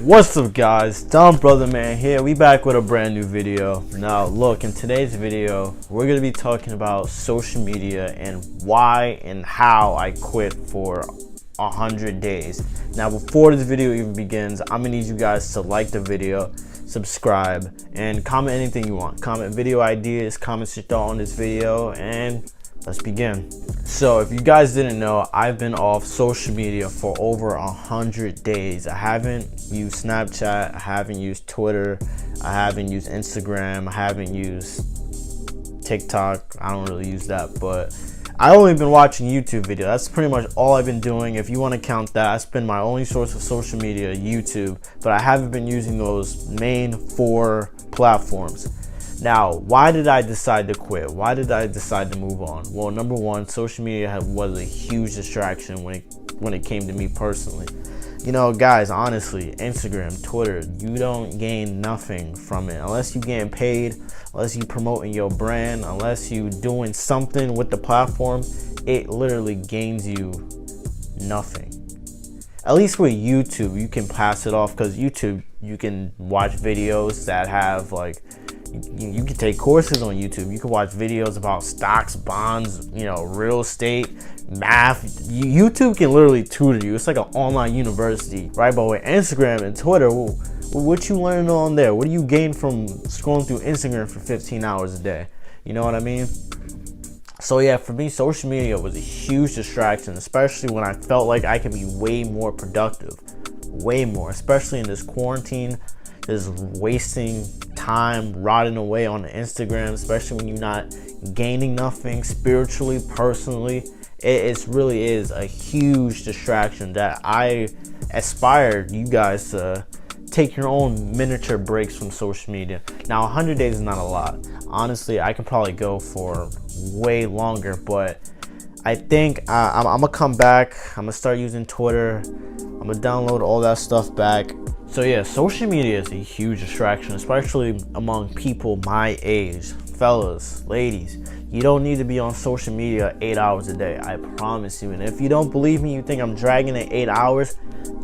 What's up, guys? Brotherman here. We back with a brand new video. Now look, in today's video we're gonna be talking about social media and why and how I quit for 100 days. Now before this video even begins, I'm gonna need you guys to like the video, subscribe, and comment anything you want. Comment video ideas, comment your thought on this video, and let's begin. So if you guys didn't know, I've been off social media for over 100 days. I haven't used Snapchat, I haven't used Twitter, I haven't used Instagram, I haven't used TikTok. I don't really use that, but I only been watching YouTube videos. That's pretty much all I've been doing. If you want to count that, that's been my only source of social media, YouTube, but I haven't been using those main 4 platforms. Now, why did I decide to quit? Why did I decide to move on? Well, number one, social media was a huge distraction when it came to me personally. You know, guys, honestly, Instagram, Twitter, you don't gain nothing from it unless you getting paid, unless you promoting your brand, unless you doing something with the platform. It literally gains you nothing. At least with YouTube, you can pass it off, because YouTube, you can watch videos that have like, you can take courses on YouTube. You can watch videos about stocks, bonds, you know, real estate, math. YouTube can literally tutor you. It's like an online university, right? But with Instagram and Twitter, what you learning on there? What do you gain from scrolling through Instagram for 15 hours a day? You know what I mean? So yeah, for me, social media was a huge distraction, especially when I felt like I could be way more productive, way more, especially in this quarantine. Just wasting time rotting away on Instagram, especially when you're not gaining nothing spiritually, personally. It really is a huge distraction that I aspire you guys to take your own miniature breaks from social media. Now 100 days is not a lot. Honestly, I could probably go for way longer, but I think I'm gonna come back. I'm gonna start using Twitter. I'm gonna download all that stuff back. So yeah, social media is a huge distraction, especially among people my age. Fellas, ladies, you don't need to be on social media 8 hours a day, I promise you. And if you don't believe me, you think I'm dragging it 8 hours,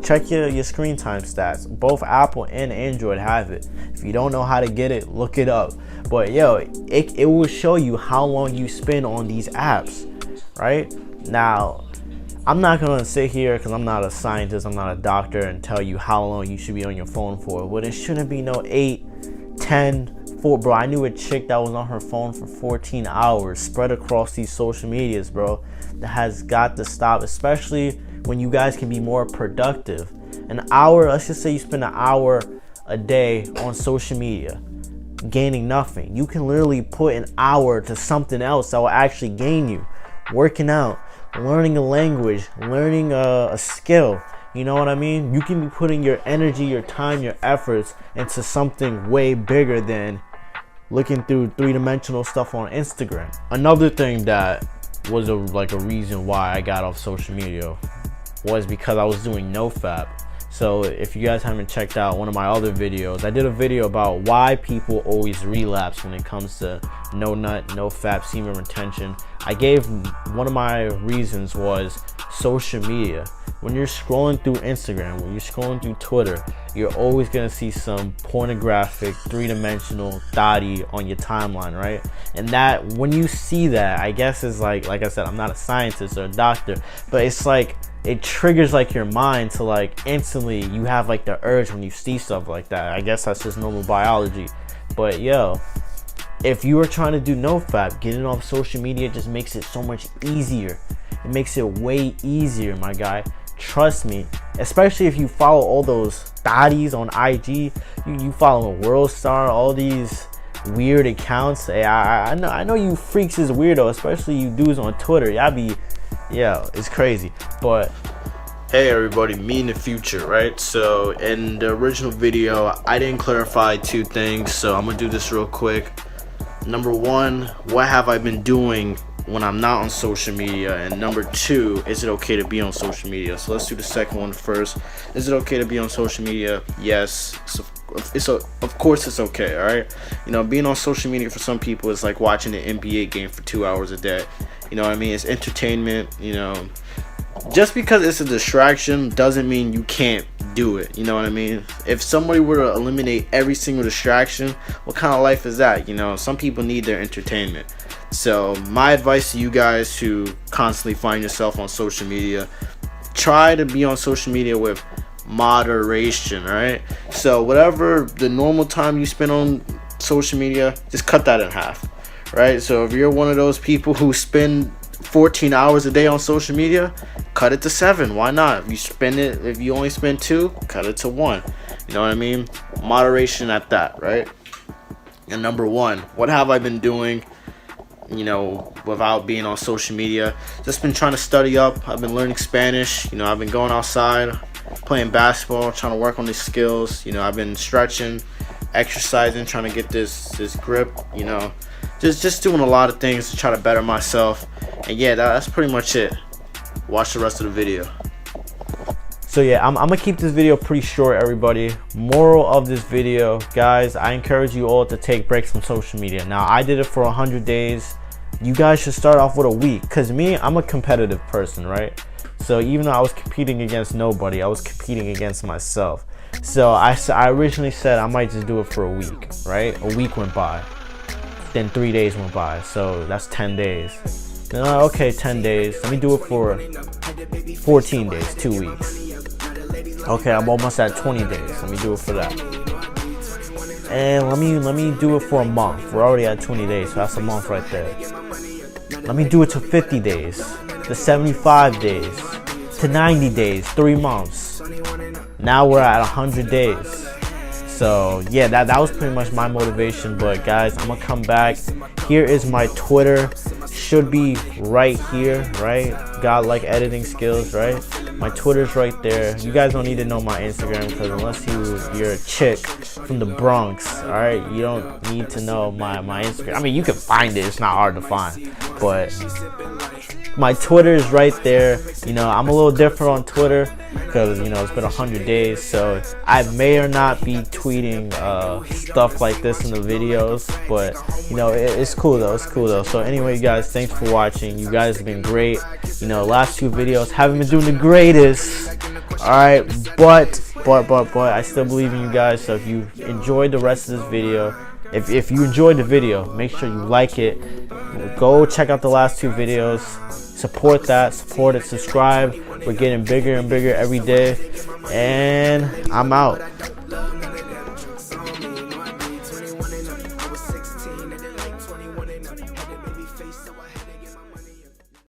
check your screen time stats. Both Apple and Android have it. If you don't know how to get it, look it up. But yo, it will show you how long you spend on these apps, right? Now, I'm not gonna sit here, because I'm not a scientist, I'm not a doctor, and tell you how long you should be on your phone for. But it shouldn't be no 8, 10, 4, bro. I knew a chick that was on her phone for 14 hours spread across these social medias, bro. That has got to stop, especially when you guys can be more productive. An hour, let's just say you spend an hour a day on social media, gaining nothing. You can literally put an hour to something else that will actually gain you. Working out, learning a language, learning a skill. You know what I mean? You can be putting your energy, your time, your efforts into something way bigger than looking through 3-dimensional stuff on Instagram. Another thing that was a reason why I got off social media was because I was doing NoFap. So if you guys haven't checked out one of my other videos, I did a video about why people always relapse when it comes to no nut, NoFap, semen retention. I gave one of my reasons was social media. When you're scrolling through Instagram, when you're scrolling through Twitter, you're always gonna see some pornographic 3-dimensional thotty on your timeline, right? And that, when you see that, I guess is like I said, I'm not a scientist or a doctor, but it's like it triggers like your mind to like instantly you have like the urge when you see stuff like that. I guess that's just normal biology. But yo, if you are trying to do NoFap, getting off social media just makes it so much easier. It makes it way easier, my guy. Trust me. Especially if you follow all those thotties on IG, you follow World Star, all these weird accounts. Hey, I know you freaks is weirdo, especially you dudes on Twitter. Y'all be, yeah, it's crazy. But hey everybody, me in the future, right? So in the original video, I didn't clarify 2 things, so I'm gonna do this real quick. Number 1, what have I been doing when I'm not on social media? And number 2, is it okay to be on social media? So let's do the second one first. Is it okay to be on social media? Yes. So of course it's okay, all right? You know, being on social media for some people is like watching an NBA game for 2 hours a day. You know what I mean? It's entertainment, you know. just because it's a distraction doesn't mean you can't do it. You know what I mean? If somebody were to eliminate every single distraction, what kind of life is that? You know, some people need their entertainment. So my advice to you guys who constantly find yourself on social media, try to be on social media with moderation, right? So whatever the normal time you spend on social media, just cut that in half, right? So if you're one of those people who spend 14 hours a day on social media, cut it to 7. Why not? If you only spend 2, cut it to 1. You know what I mean? Moderation at that, right? And number 1, what have I been doing, you know, without being on social media? Just been trying to study up. I've been learning Spanish. You know, I've been going outside, playing basketball, trying to work on these skills. You know, I've been stretching, exercising, trying to get this grip. You know, just doing a lot of things to try to better myself. And yeah, that's pretty much it. Watch the rest of the video. So yeah, I'm gonna keep this video pretty short, everybody. Moral of this video, guys, I encourage you all to take breaks from social media. Now, I did it for 100 days. You guys should start off with a week, because me, I'm a competitive person, right? So even though I was competing against nobody, I was competing against myself. So I originally said I might just do it for a week, right? A week went by, then 3 days went by, so that's 10 days. Then okay, 10 days, let me do it for 14 days, 2 weeks. Okay, I'm almost at 20 days. Let me do it for that. And let me do it for a month. We're already at 20 days, so that's a month right there. Let me do it to 50 days, to 75 days, to 90 days, 3 months. Now we're at 100 days. So yeah, that was pretty much my motivation. But guys, I'm gonna come back. Here is my Twitter. Should be right here, right? Got like editing skills, right? My Twitter's right there. You guys don't need to know my Instagram, because unless you're a chick from the Bronx, all right, you don't need to know my Instagram. I mean, you can find it. It's not hard to find, but my Twitter is right there. You know, I'm a little different on Twitter because, you know, it's been 100 days, so I may or not be tweeting stuff like this in the videos, but you know, it's cool though. It's cool though. So anyway, guys, thanks for watching. You guys have been great. You know, last 2 videos haven't been doing the greatest. All right, but I still believe in you guys. So if you enjoyed the rest of this video, if you enjoyed the video, make sure you like it. Go check out the last 2 videos. Support that, support it, subscribe. We're getting bigger and bigger every day. And I'm out.